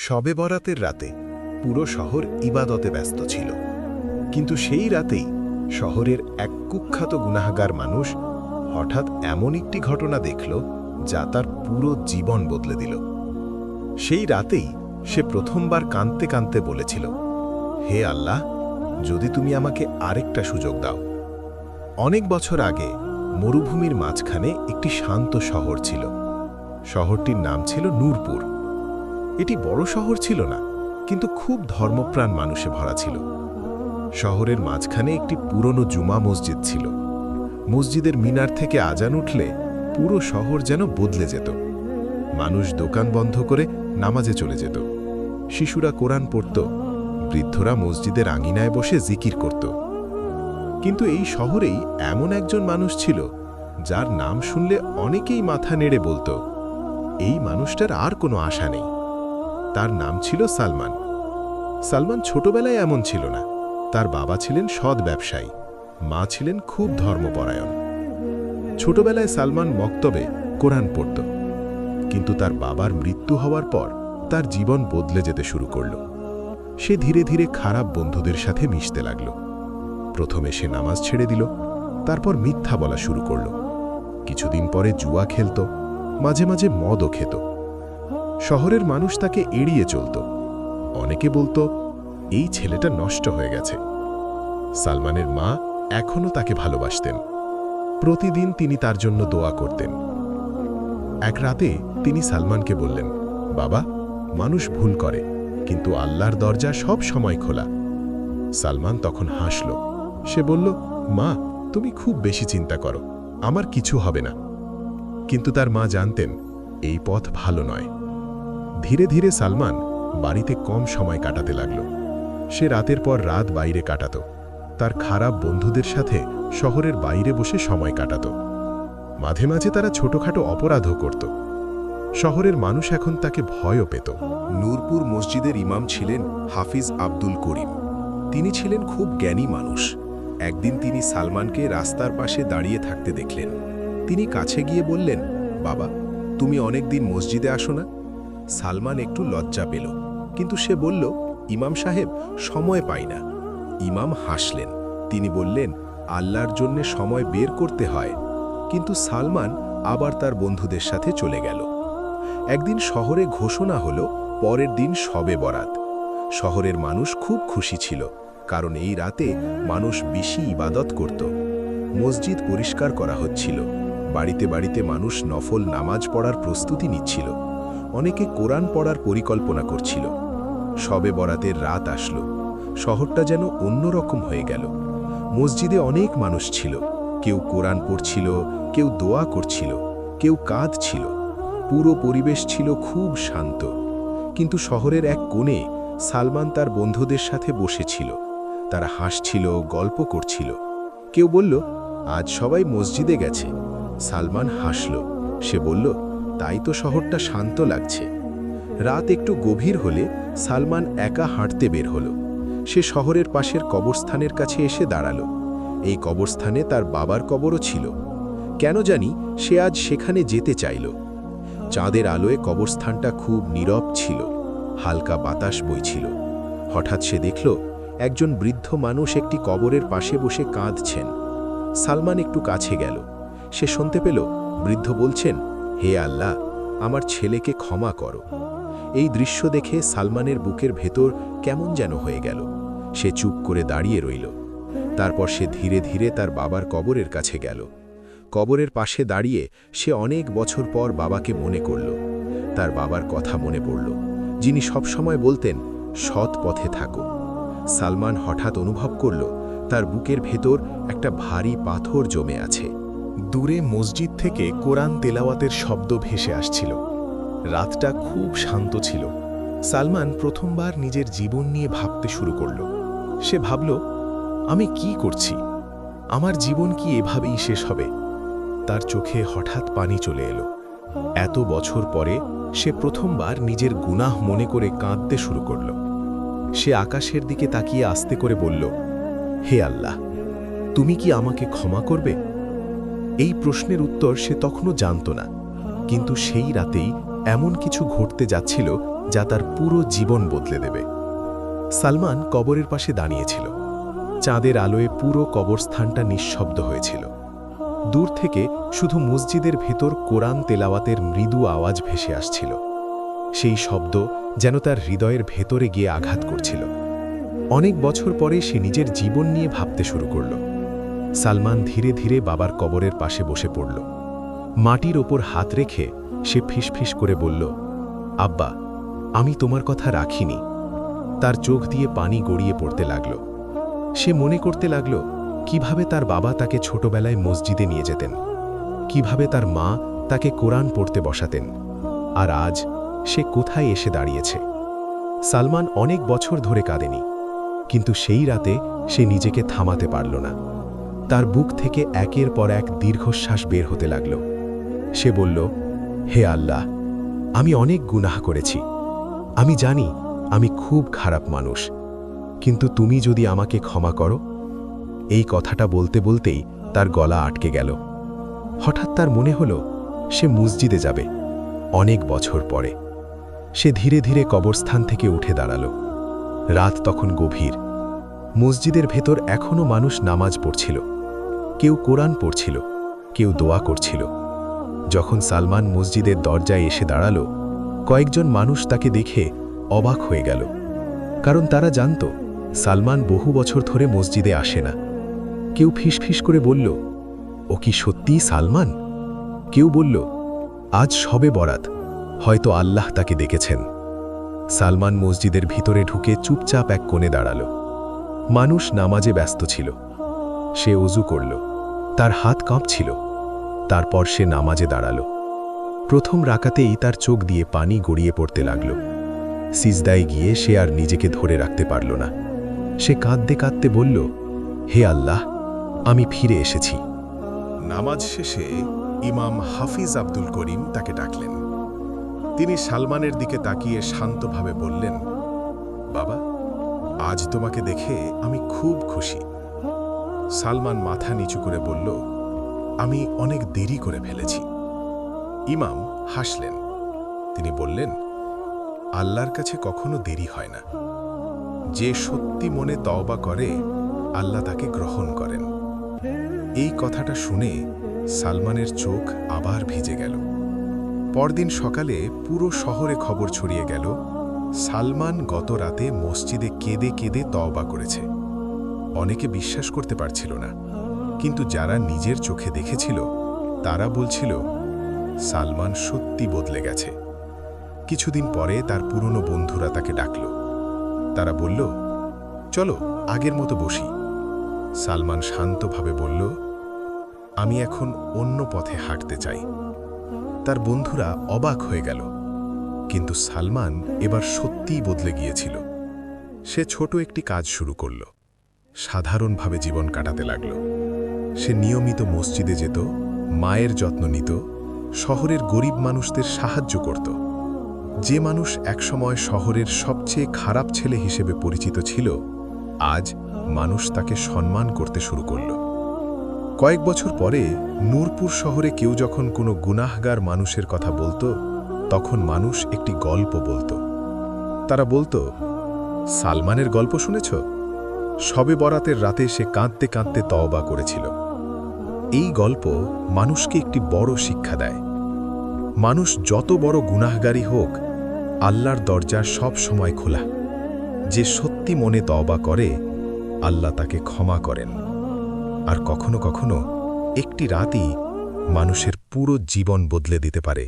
শবে বরাতের রাতে পুরো শহর ইবাদতে ব্যস্ত ছিল, কিন্তু সেই রাতেই শহরের এক কুখ্যাত গুনাহগার মানুষ হঠাৎ এমন একটি ঘটনা দেখল যা তার পুরো জীবন বদলে দিল। সেই রাতেই সে প্রথমবার কাঁদতে কাঁদতে বলেছিল, হে আল্লাহ, যদি তুমি আমাকে আরেকটা সুযোগ দাও। অনেক বছর আগে মরুভূমির মাঝখানে একটি শান্ত শহর ছিল। শহরটির নাম ছিল নূরপুর। এটি বড় শহর ছিল না, কিন্তু খুব ধর্মপ্রাণ মানুষে ভরা ছিল। শহরের মাঝখানে একটি পুরনো জুমা মসজিদ ছিল। মসজিদের মিনার থেকে আজান উঠলে পুরো শহর যেন বদলে যেত। মানুষ দোকান বন্ধ করে নামাজে চলে যেত। শিশুরা কোরআন পড়ত, বৃদ্ধরা মসজিদের আঙিনায় বসে জিকির করত। কিন্তু এই শহরেই এমন একজন মানুষ ছিল যার নাম শুনলে অনেকেই মাথা নেড়ে বলতো, এই মানুষটার আর কোনো আশা নেই। তার নাম ছিল সালমান। সালমান ছোটবেলায় এমন ছিল না। তার বাবা ছিলেন সৎ ব্যবসায়ী, মা ছিলেন খুব ধর্মপরায়ণ। ছোটবেলায় সালমান মক্তবে কোরআন পড়ত, কিন্তু তার বাবার মৃত্যু হওয়ার পর তার জীবন বদলে যেতে শুরু করল। সে ধীরে ধীরে খারাপ বন্ধুদের সাথে মিশতে লাগল। প্রথমে সে নামাজ ছেড়ে দিল, তারপর মিথ্যা বলা শুরু করল। কিছুদিন পরে জুয়া খেলত, মাঝে মাঝে মদও খেত। শহরের মানুষ তাকে এড়িয়ে চলত। অনেকে বলতো, এই ছেলেটা নষ্ট হয়ে গেছে। সালমানের মা এখনও তাকে ভালোবাসতেন। প্রতিদিন তিনি তার জন্য দোয়া করতেন। এক রাতে তিনি সালমানকে বললেন, বাবা, মানুষ ভুল করে, কিন্তু আল্লাহর দরজা সব সময় খোলা। সালমান তখন হাসল। সে বলল, মা, তুমি খুব বেশি চিন্তা করো, আমার কিছু হবে না। কিন্তু তার মা জানতেন এই পথ ভালো নয়। ধীরে ধীরে সালমান বাড়িতে কম সময় কাটাতে লাগল। সে রাতের পর রাত বাইরে কাটাত। তার খারাপ বন্ধুদের সাথে শহরের বাইরে বসে সময় কাটাত। মাঝে মাঝে তারা ছোটখাটো অপরাধও করত। শহরের মানুষ এখন তাকে ভয়ও পেত। নূরপুর মসজিদের ইমাম ছিলেন হাফিজ আব্দুল করিম। তিনি ছিলেন খুব জ্ঞানী মানুষ। একদিন তিনি সালমানকে রাস্তার পাশে দাঁড়িয়ে থাকতে দেখলেন। তিনি কাছে গিয়ে বললেন, বাবা, তুমি অনেকদিন মসজিদে আসো না? সালমান একটু লজ্জা পেল, কিন্তু সে বলল, ইমাম সাহেব, সময় পাই না। ইমাম হাসলেন। তিনি বললেন, আল্লাহর জন্যে সময় বের করতে হয়। কিন্তু সালমান আবার তার বন্ধুদের সাথে চলে গেল। একদিন শহরে ঘোষণা হলো, পরের দিন শবে বরাত। শহরের মানুষ খুব খুশি ছিল, কারণ এই রাতে মানুষ বেশি ইবাদত করত। মসজিদ পরিষ্কার করা হচ্ছিল। বাড়িতে বাড়িতে মানুষ নফল নামাজ পড়ার প্রস্তুতি নিচ্ছিল। অনেকে কোরআন পড়ার পরিকল্পনা করছিল। শবে বরাতের রাত আসলো। শহরটা যেন অন্যরকম হয়ে গেল। মসজিদে অনেক মানুষ ছিল। কেউ কোরআন পড়ছিল, কেউ দোয়া করছিল, কেউ কাঁদছিল। পুরো পরিবেশ ছিল খুব শান্ত। কিন্তু শহরের এক কোণে সালমান তার বন্ধুদের সাথে বসেছিল। তারা হাসছিল, গল্প করছিল। কেউ বলল, আজ সবাই মসজিদে গেছে। সালমান হাসল। সে বলল, তাই তো শহরটা শান্ত লাগছে। রাত একটু গভীর হলে সালমান একা হাঁটতে বের হলো। সে শহরের পাশের কবরস্থানের কাছে এসে দাঁড়ালো। এই কবরস্থানে তার বাবার কবরও ছিল। কেন জানি সে আজ সেখানে যেতে চাইল। চাঁদের আলোয় কবরস্থানটা খুব নীরব ছিল। হালকা বাতাস বইছিল। হঠাৎ সে দেখল একজন বৃদ্ধ মানুষ একটি কবরের পাশে বসে কাঁদছেন। সালমান একটু কাছে গেল। সে শুনতে পেল বৃদ্ধ বলছেন, হে আল্লাহ, আমার ছেলেকে ক্ষমা করো। এই দৃশ্য দেখে সালমানের বুকের ভেতর কেমন যেন হয়ে গেল। সে চুপ করে দাঁড়িয়ে রইল। তারপর সে ধীরে ধীরে তার বাবার কবরের কাছে গেল। কবরের পাশে দাঁড়িয়ে সে অনেক বছর পর বাবাকে মনে করল। তার বাবার কথা মনে পড়ল, যিনি সবসময় বলতেন, সৎ পথে থাকো। সালমান হঠাৎ অনুভব করল তার বুকের ভেতর একটা ভারী পাথর জমে আছে। দূরে মসজিদ থেকে কোরআন তেলাওয়াতের শব্দ ভেসে আসছিল। রাতটা খুব শান্ত ছিল। সালমান প্রথমবার নিজের জীবন নিয়ে ভাবতে শুরু করল। সে ভাবল, আমি কি করছি? আমার জীবন কি এভাবেই শেষ হবে? তার চোখে হঠাৎ পানি চলে এলো। এত বছর পরে সে প্রথমবার নিজের গুনাহ মনে করে কাঁদতে শুরু করল। সে আকাশের দিকে তাকিয়ে আস্তে করে বলল, হে আল্লাহ, তুমি কি আমাকে ক্ষমা করবে? এই প্রশ্নের উত্তর সে তখনও জানত না, কিন্তু সেই রাতেই এমন কিছু ঘটতে যাচ্ছিল যা তার পুরো জীবন বদলে দেবে। সালমান কবরের পাশে দাঁড়িয়েছিল। চাঁদের আলোয় পুরো কবরস্থানটা নিঃশব্দ হয়েছিল। দূর থেকে শুধু মসজিদের ভেতর কোরআন তেলাওয়াতের মৃদু আওয়াজ ভেসে আসছিল। সেই শব্দ যেন তার হৃদয়ের ভেতরে গিয়ে আঘাত করছিল। অনেক বছর পরে সে নিজের জীবন নিয়ে ভাবতে শুরু করল। সালমান ধীরে ধীরে বাবার কবরের পাশে বসে পড়ল। মাটির ওপর হাত রেখে সে ফিসফিস করে বলল, আব্বা, আমি তোমার কথা রাখিনি। তার চোখ দিয়ে পানি গড়িয়ে পড়তে লাগল। সে মনে করতে লাগল কিভাবে তার বাবা তাকে ছোটবেলায় মসজিদে নিয়ে যেতেন, কিভাবে তার মা তাকে কোরআন পড়তে বসাতেন, আর আজ সে কোথায় এসে দাঁড়িয়েছে। সালমান অনেক বছর ধরে কাঁদেনি, কিন্তু সেই রাতে সে নিজেকে থামাতে পারল না। তার বুক থেকে একের পর এক দীর্ঘশ্বাস বের হতে লাগল। সে বলল, হে আল্লাহ, আমি অনেক গুনাহ করেছি। আমি জানি আমি খুব খারাপ মানুষ, কিন্তু তুমি যদি আমাকে ক্ষমা করো। এই কথাটা বলতে বলতেই তার গলা আটকে গেল। হঠাৎ তার মনে হল সে মসজিদে যাবে, অনেক বছর পরে। সে ধীরে ধীরে কবরস্থান থেকে উঠে দাঁড়াল। রাত তখন গভীর। মসজিদের ভেতর এখনও মানুষ নামাজ পড়ছিল। কেউ কোরআন পড়ছিল, কেউ দোয়া করছিল। যখন সালমান মসজিদের দরজায় এসে দাঁড়াল, কয়েকজন মানুষ তাকে দেখে অবাক হয়ে গেল, কারণ তারা জানত সালমান বহু বছর ধরে মসজিদে আসে না। কেউ ফিসফিস করে বলল, ও কি সত্যিই সালমান? কেউ বলল, আজ শবে বরাত, হয়তো আল্লাহ তাকে ডেকেছেন। সালমান মসজিদের ভিতরে ঢুকে চুপচাপ এক কোণে দাঁড়াল। মানুষ নামাজে ব্যস্ত ছিল। সে ওযু করল, তার হাত কাঁপছিল। তারপর সে নামাজে দাঁড়াল। প্রথম রাকাতেই তার চোখ দিয়ে পানি গড়িয়ে পড়তে লাগল। সিজদায় গিয়ে সে আর নিজেকে ধরে রাখতে পারল না। সে কাঁদতে কাঁদতে বলল, হে আল্লাহ, আমি ফিরে এসেছি। নামাজ শেষে ইমাম হাফিজ আব্দুল করিম তাকে ডাকলেন। তিনি সালমানের দিকে তাকিয়ে শান্তভাবে বললেন, বাবা, আজ তোমাকে দেখে আমি খুব খুশি। সালমান মাথা নিচু করে বলল, আমি অনেক দেরি করে ফেলেছি। ইমাম হাসলেন। তিনি বললেন, আল্লাহর কাছে কখনো দেরি হয় না। যে সত্যি মনে তওবা করে, আল্লাহ তাকে গ্রহণ করেন। এই কথাটা শুনে সালমানের চোখ আবার ভিজে গেল। পরদিন সকালে পুরো শহরে খবর ছড়িয়ে গেল, সালমান গত রাতে মসজিদে কেঁদে কেঁদে তওবা করেছে। অনেকে বিশ্বাস করতে পারছিল না, কিন্তু যারা নিজের চোখে দেখেছিল তারা বলছিল, সালমান সত্যি বদলে গেছে। কিছুদিন পরে তার পুরনো বন্ধুরা তাকে ডাকল। তারা বলল, চলো আগের মতো বসি। সালমান শান্তভাবে বলল, আমি এখন অন্য পথে হাঁটতে চাই। তার বন্ধুরা অবাক হয়ে গেল, কিন্তু সালমান এবার সত্যিই বদলে গিয়েছিল। সে ছোট একটি কাজ শুরু করল, সাধারণভাবে জীবন কাটাতে লাগল। সে নিয়মিত মসজিদে যেত, মায়ের যত্ন নিত, শহরের গরিব মানুষদের সাহায্য করত। যে মানুষ একসময় শহরের সবচেয়ে খারাপ ছেলে হিসেবে পরিচিত ছিল, আজ মানুষ তাকে সম্মান করতে শুরু করল। কয়েক বছর পরে নূরপুর শহরে কেউ যখন কোনো গুনাহগার মানুষের কথা বলতো, তখন মানুষ একটি গল্প বলতো। তারা বলতো, সালমানের গল্প শুনেছ? শবে বরাতের রাতে সে কাঁদতে কাঁদতে তওবা করেছিল। এই গল্প মানুষকে একটি বড় শিক্ষা দেয়। মানুষ যত বড় গুনাহগারী হোক, আল্লাহর দরজা সব সময় খোলা। যে সত্যি মনে তওবা করে, আল্লাহ তাকে ক্ষমা করেন। আর কখনো কখনো একটি রাতই মানুষের পুরো জীবন বদলে দিতে পারে।